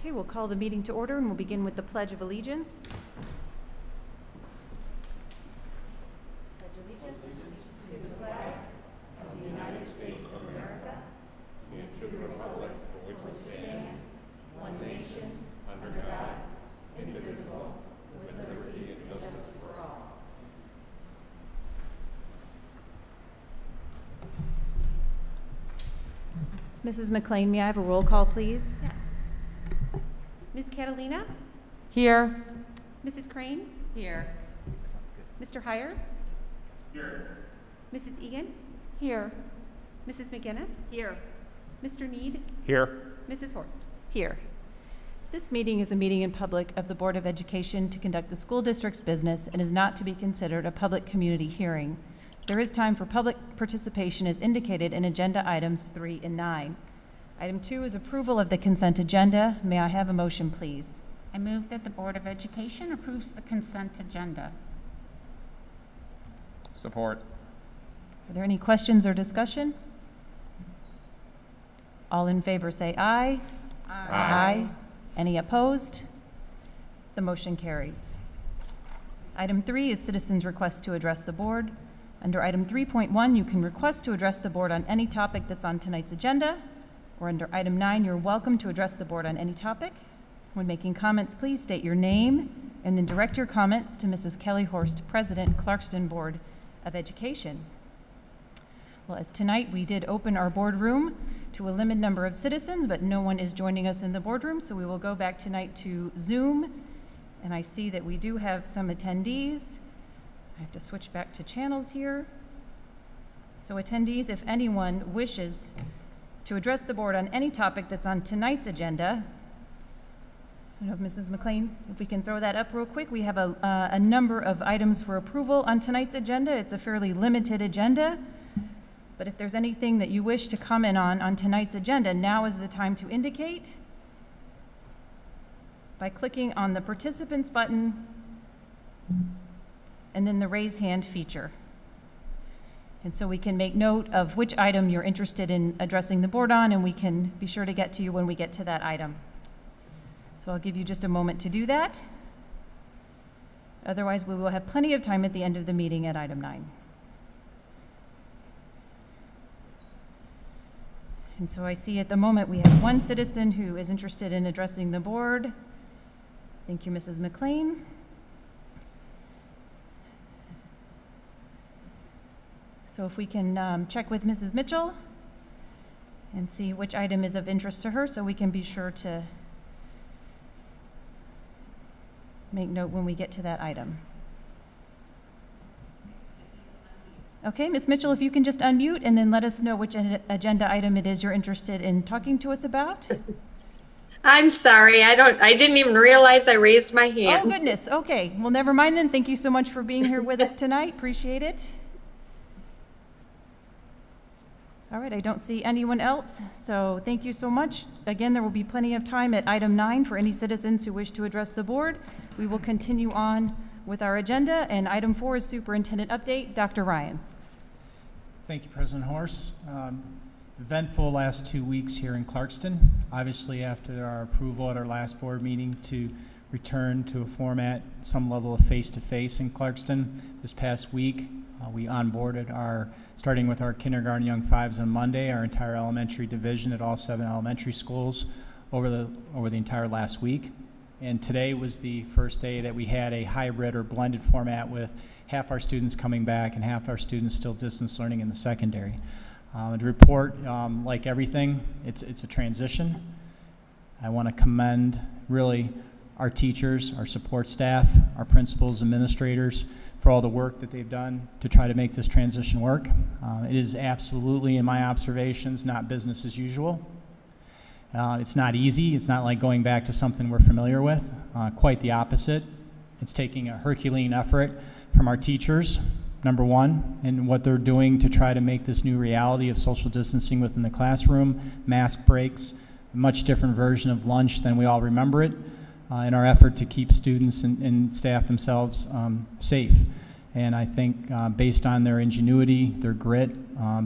Okay, we'll call the meeting to order and we'll begin with the Pledge of Allegiance. Pledge allegiance to the flag of the United States of America and to the republic for which it stands, one nation, under God, indivisible, with liberty and justice for all. Mrs. McLean, may I have a roll call, please? Yes. Ms. Catalina? Here. Mrs. Crane? Here. Mr. Heyer? Here. Mrs. Egan? Here. Mrs. McGinnis? Here. Mr. Need? Here. Mrs. Horst? Here. This meeting is a meeting in public of the Board of Education to conduct the school district's business and is not to be considered a public community hearing. There is time for public participation as indicated in agenda items 3 and 9. Item 2 is approval of the consent agenda. May I have a motion, please? I move that the Board of Education approves the consent agenda. Support. Are there any questions or discussion? All in favor say aye. Aye. Any opposed? The motion carries. Item 3 is citizens' request to address the board. Under item 3.1, you can request to address the board on any topic that's on tonight's agenda, or under item 9, you're welcome to address the board on any topic. When making comments, please state your name and then direct your comments to Mrs. Kelly Horst, President, Clarkston Board of Education. Well, as tonight we did open our boardroom to a limited number of citizens, but no one is joining us in the boardroom, so we will go back tonight to Zoom. And I see that we do have some attendees. I have to switch back to channels here. So attendees, if anyone wishes to address the board on any topic that's on tonight's agenda, I don't know if Mrs. McLean, if we can throw that up real quick. We have a number of items for approval on tonight's agenda. It's a fairly limited agenda, but if there's anything that you wish to comment on tonight's agenda, now is the time to indicate by clicking on the participants button and then the raise hand feature. And so we can make note of which item you're interested in addressing the board on, and we can be sure to get to you when we get to that item. So I'll give you just a moment to do that. Otherwise, we will have plenty of time at the end of the meeting at item 9. And so I see at the moment we have one citizen who is interested in addressing the board. Thank you, Mrs. McLean. So if we can check with Mrs. Mitchell and see which item is of interest to her so we can be sure to make note when we get to that item. Okay, Ms. Mitchell, if you can just unmute and then let us know which agenda item it is you're interested in talking to us about. I'm sorry, I didn't even realize I raised my hand. Oh goodness, okay. Well, never mind then. Thank you so much for being here with us tonight. Appreciate it. All right, I don't see anyone else, so thank you so much. Again, there will be plenty of time at item 9 for any citizens who wish to address the board. We will continue on with our agenda, and item 4 is superintendent update. Dr. Ryan. Thank you, President Horst. Eventful last 2 weeks here in Clarkston. Obviously, after our approval at our last board meeting to return to a format, some level of face-to-face in Clarkston this past week, we onboarded starting with our kindergarten young fives on Monday, our entire elementary division at all 7 elementary schools over the entire last week. And today was the first day that we had a hybrid or blended format with half our students coming back and half our students still distance learning in the secondary. The report, like everything, it's a transition. I want to commend really our teachers, our support staff, our principals, administrators, for all the work that they've done to try to make this transition work. It is absolutely, in my observations, not business as usual. It's not easy. It's not like going back to something we're familiar with. Quite the opposite. It's taking a Herculean effort from our teachers, number one, and what they're doing to try to make this new reality of social distancing within the classroom, mask breaks, a much different version of lunch than we all remember it, in our effort to keep students and staff themselves safe. And I think based on their ingenuity, their grit,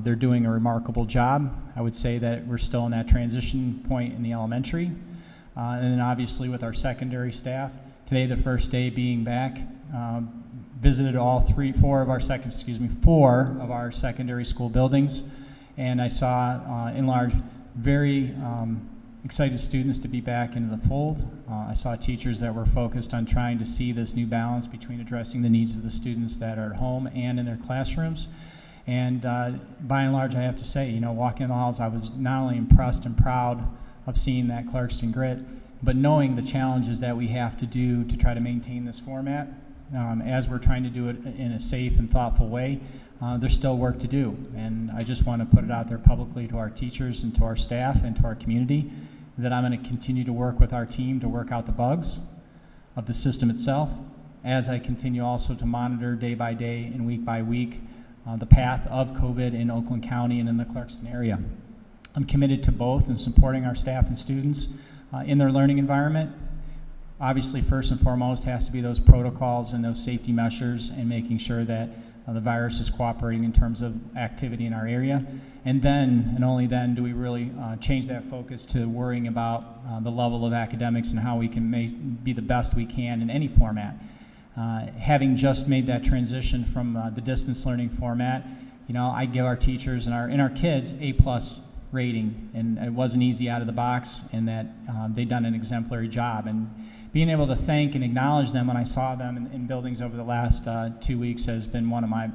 they're doing a remarkable job. I would say that we're still in that transition point in the elementary, and then obviously with our secondary staff. Today, the first day being back, visited four of our secondary school buildings, and I saw, in large, very excited students to be back into the fold. I saw teachers that were focused on trying to see this new balance between addressing the needs of the students that are at home and in their classrooms. And by and large, I have to say, you know, walking in the halls, I was not only impressed and proud of seeing that Clarkston grit, but knowing the challenges that we have to do to try to maintain this format. As we're trying to do it in a safe and thoughtful way, there's still work to do. And I just want to put it out there publicly to our teachers and to our staff and to our community that I'm going to continue to work with our team to work out the bugs of the system itself, as I continue also to monitor day by day and week by week the path of COVID in Oakland County and in the Clarkston area. I'm committed to both and supporting our staff and students in their learning environment. Obviously, first and foremost has to be those protocols and those safety measures and making sure that the virus is cooperating in terms of activity in our area. And then, and only then, do we really change that focus to worrying about the level of academics and how we can be the best we can in any format. Having just made that transition from the distance learning format, you know, I give our teachers and our kids A+ rating, and it wasn't easy out of the box, and that they've done an exemplary job. And being able to thank and acknowledge them when I saw them in buildings over the last 2 weeks has been one of my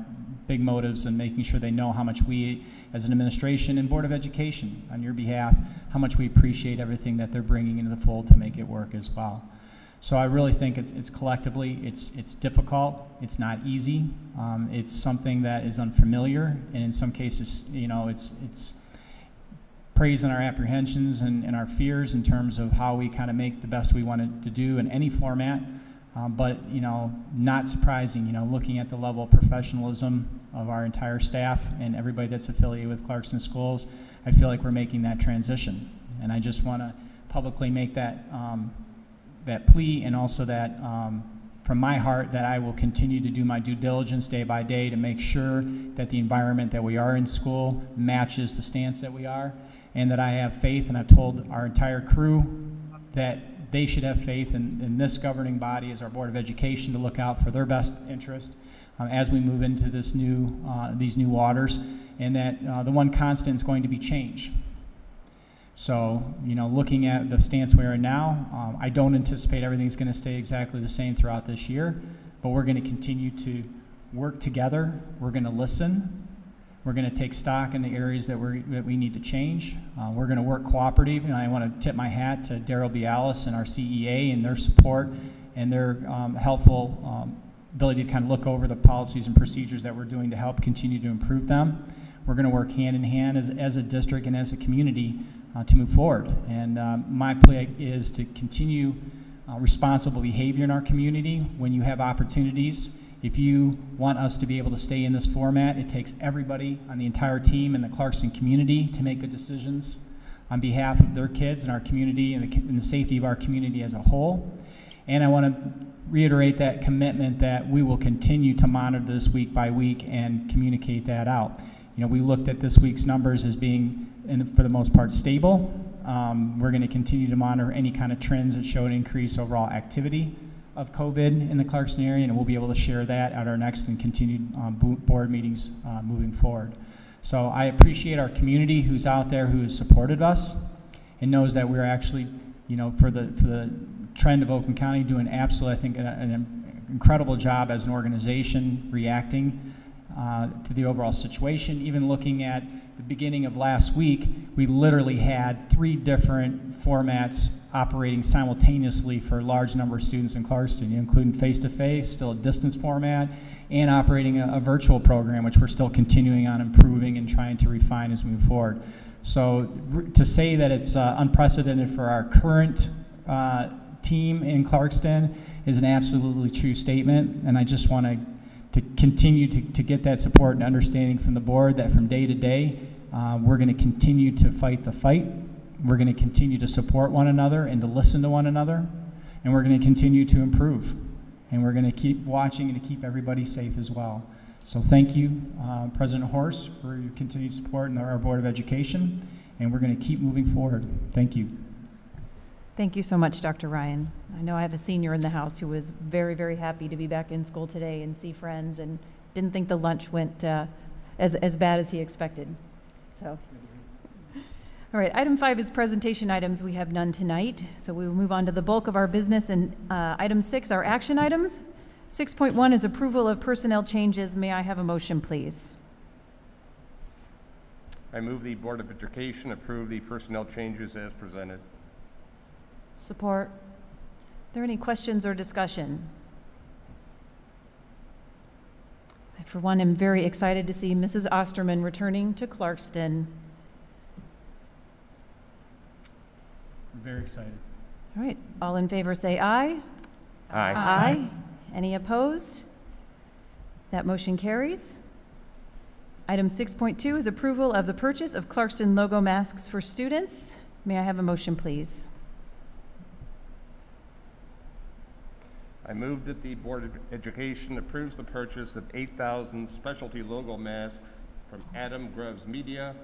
big motives in making sure they know how much we, as an administration and Board of Education, on your behalf, how much we appreciate everything that they're bringing into the fold to make it work as well. So I really think it's collectively, it's difficult, it's not easy, it's something that is unfamiliar, and in some cases, you know, it's praising our apprehensions and our fears in terms of how we kind of make the best we wanted to do in any format. But, you know, not surprising, you know, looking at the level of professionalism of our entire staff and everybody that's affiliated with Clarkston Schools, I feel like we're making that transition. And I just want to publicly make that, that plea, and also that from my heart that I will continue to do my due diligence day by day to make sure that the environment that we are in school matches the stance that we are, and that I have faith, and I've told our entire crew that they should have faith in this governing body as our Board of Education to look out for their best interest as we move into this these new waters, and that the one constant is going to be change. So, you know, looking at the stance we are in now, I don't anticipate everything's going to stay exactly the same throughout this year, but we're going to continue to work together. We're going to listen. We're going to take stock in the areas that we need to change. We're going to work cooperative, and I want to tip my hat to Daryl Bialis and our CEA and their support and their helpful ability to kind of look over the policies and procedures that we're doing to help continue to improve them. We're going to work hand in hand as a district and as a community to move forward. And my plea is to continue responsible behavior in our community when you have opportunities. If you want us to be able to stay in this format, it takes everybody on the entire team in the Clarkston community to make good decisions on behalf of their kids and our community and the safety of our community as a whole. And I want to reiterate that commitment that we will continue to monitor this week by week and communicate that out. You know, we looked at this week's numbers as being, for the most part, stable. We're going to continue to monitor any kind of trends that show an increase overall activity of COVID in the Clarkston area, and we'll be able to share that at our next and continued board meetings moving forward. So I appreciate our community who's out there, who has supported us and knows that we're actually, you know, for the trend of Oakland County, doing absolutely, I think, an incredible job as an organization reacting to the overall situation. Even looking at the beginning of last week, we literally had 3 different formats operating simultaneously for a large number of students in Clarkston, including face-to-face, still a distance format, and operating a virtual program, which we're still continuing on improving and trying to refine as we move forward. So to say that it's unprecedented for our current team in Clarkston is an absolutely true statement, and I just want to continue to get that support and understanding from the board that from day to day, we're going to continue to fight the fight. We're going to continue to support one another and to listen to one another, and we're going to continue to improve. And we're going to keep watching and to keep everybody safe as well. So thank you, President Horst, for your continued support in our Board of Education, and we're going to keep moving forward. Thank you. Thank you so much, Dr. Ryan. I know I have a senior in the house who was very, very happy to be back in school today and see friends, and didn't think the lunch went as bad as he expected. So, all right, item 5 is presentation items. We have none tonight, so we will move on to the bulk of our business. And item 6 are action items. 6.1 is approval of personnel changes. May I have a motion, please? I move the Board of Education approve the personnel changes as presented. Support. Are there any questions or discussion? I, for one, am very excited to see Mrs. Osterman returning to Clarkston. I'm very excited. All right, all in favor say aye. Aye. Aye. Any opposed? That motion carries. Item 6.2 is approval of the purchase of Clarkston logo masks for students. May I have a motion, please? I move that the Board of Education approves the purchase of 8,000 specialty logo masks from Adam Grubbs Media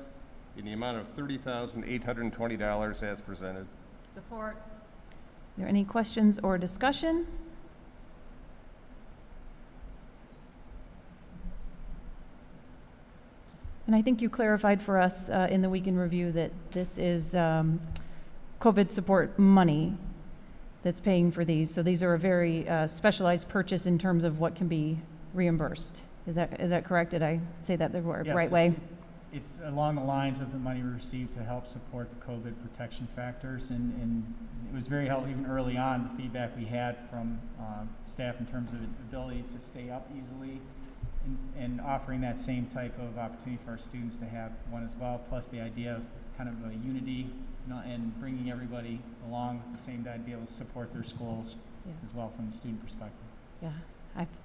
in the amount of $30,820 as presented. Support. Are there any questions or discussion? And I think you clarified for us in the week in review that this is COVID support money that's paying for these. So these are a very specialized purchase in terms of what can be reimbursed. Is that correct? Did I say that the right way? It's along the lines of the money we received to help support the COVID protection factors, and it was very helpful even early on, the feedback we had from staff in terms of the ability to stay up easily and offering that same type of opportunity for our students to have one as well, plus the idea of kind of a unity, and bringing everybody along with the same idea to support their schools as well from the student perspective. Yeah,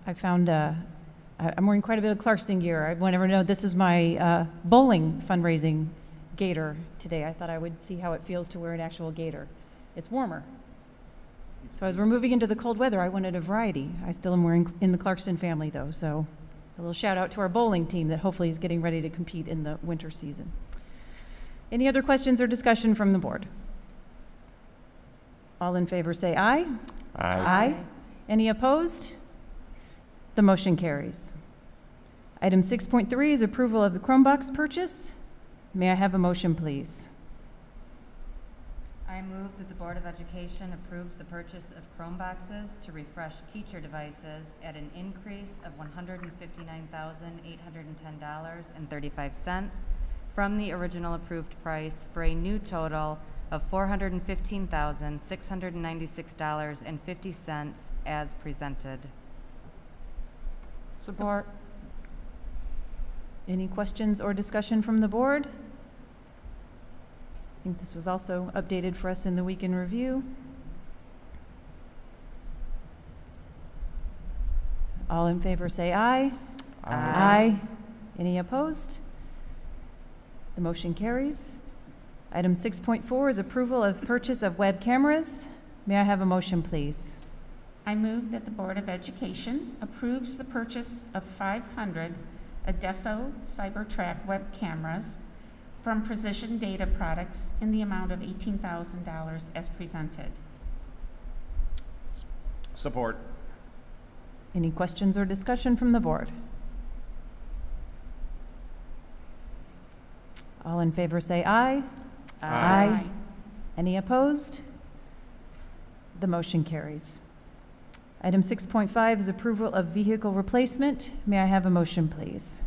I found I'm wearing quite a bit of Clarkston gear. I never know this is my bowling fundraising gaiter today. I thought I would see how it feels to wear an actual gaiter. It's warmer. So as we're moving into the cold weather, I wanted a variety. I still am wearing in the Clarkston family though, so a little shout out to our bowling team that hopefully is getting ready to compete in the winter season. Any other questions or discussion from the board? All in favor say aye. Aye. Aye. Any opposed? The motion carries. Item 6.3 is approval of the Chromebox purchase. May I have a motion, please? I move that the Board of Education approves the purchase of Chromeboxes to refresh teacher devices at an increase of $159,810.35 from the original approved price for a new total of $415,696.50 as presented. Support. Any questions or discussion from the board? I think this was also updated for us in the week in review. All in favor say aye. Aye. Aye. Any opposed? The motion carries. Item 6.4 is approval of purchase of web cameras. May I have a motion, please? I move that the Board of Education approves the purchase of 500 Adesso CyberTrack web cameras from Precision Data Products in the amount of $18,000 as presented. Support. Any questions or discussion from the board? All in favor say aye. Aye. Any opposed? The motion carries. Item 6.5 is approval of vehicle replacement. May I have a motion, please?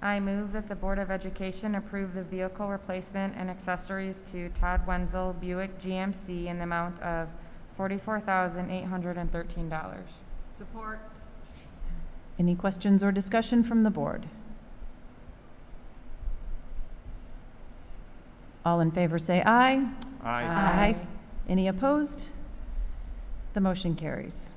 I move that the Board of Education approve the vehicle replacement and accessories to Todd Wenzel Buick GMC in the amount of $44,813. Support. Any questions or discussion from the board? All in favor say aye. Aye. Any opposed? The motion carries.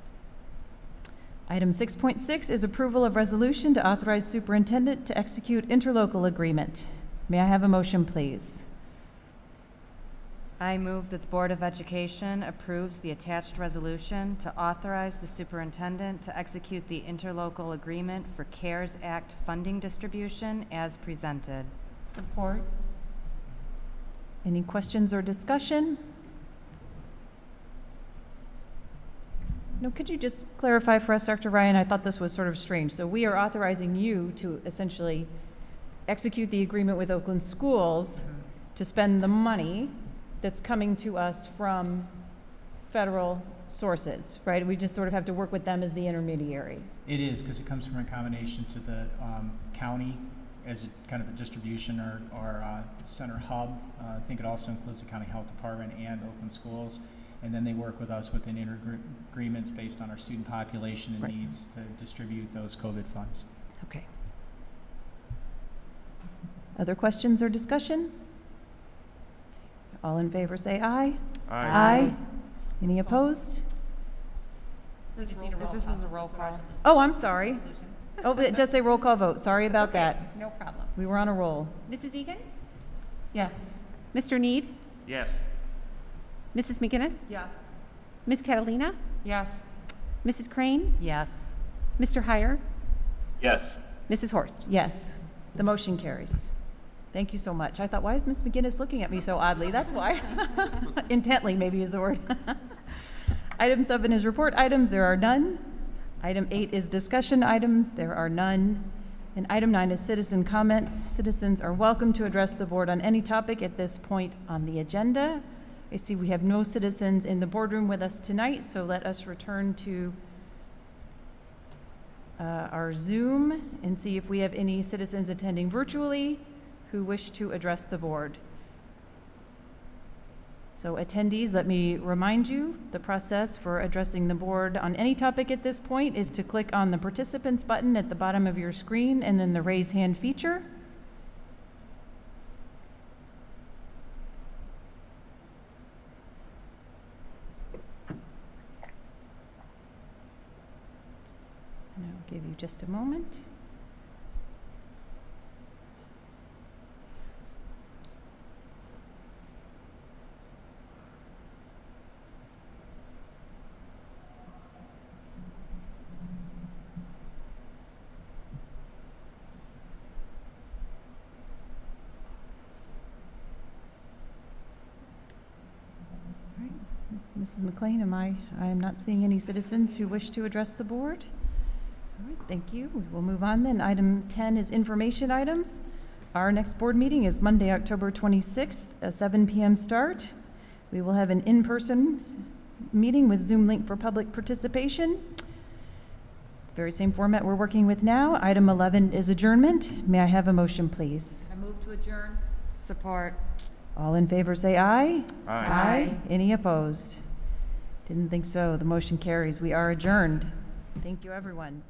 Item 6.6 is approval of resolution to authorize superintendent to execute interlocal agreement. May I have a motion, please? I move that the Board of Education approves the attached resolution to authorize the superintendent to execute the interlocal agreement for CARES Act funding distribution as presented. Support. Any questions or discussion? No, could you just clarify for us, Dr. Ryan? I thought this was sort of strange. So we are authorizing you to essentially execute the agreement with Oakland Schools to spend the money that's coming to us from federal sources, right? We just sort of have to work with them as the intermediary. It is, because it comes from a combination to the county as kind of a distribution or center hub. I think it also includes the county health department and Oakland Schools. And then they work with us within agreements based on our student population and needs to distribute those COVID funds. Okay. Other questions or discussion? All in favor say aye. Aye. Any opposed? This is a roll call. Oh, I'm sorry. Oh, but it does say roll call vote. Sorry about that. No problem. We were on a roll. Mrs. Egan? Yes. Mr. Need? Yes. Mrs. McGinnis? Yes. Ms. Catalina? Yes. Mrs. Crane? Yes. Mr. Heyer? Yes. Mrs. Horst? Yes. The motion carries. Thank you so much. I thought, why is Ms. McGinnis looking at me so oddly? That's why. Intently, maybe is the word. Item 7 is report items. There are none. Item 8 is discussion items. There are none. And item 9 is citizen comments. Citizens are welcome to address the board on any topic at this point on the agenda. I see we have no citizens in the boardroom with us tonight, so let us return to our Zoom and see if we have any citizens attending virtually who wish to address the board. So attendees, let me remind you, the process for addressing the board on any topic at this point is to click on the participants button at the bottom of your screen and then the raise hand feature. And I'll give you just a moment. Mrs. McLean, I am not seeing any citizens who wish to address the board. All right, thank you. We will move on then. Item 10 is information items. Our next board meeting is Monday, October 26th, a 7 p.m. start. We will have an in-person meeting with Zoom link for public participation. Very same format we're working with now. Item 11 is adjournment. May I have a motion, please? I move to adjourn. Support. All in favor say aye. Aye. Any opposed? Didn't think so. The motion carries. We are adjourned. Thank you, everyone.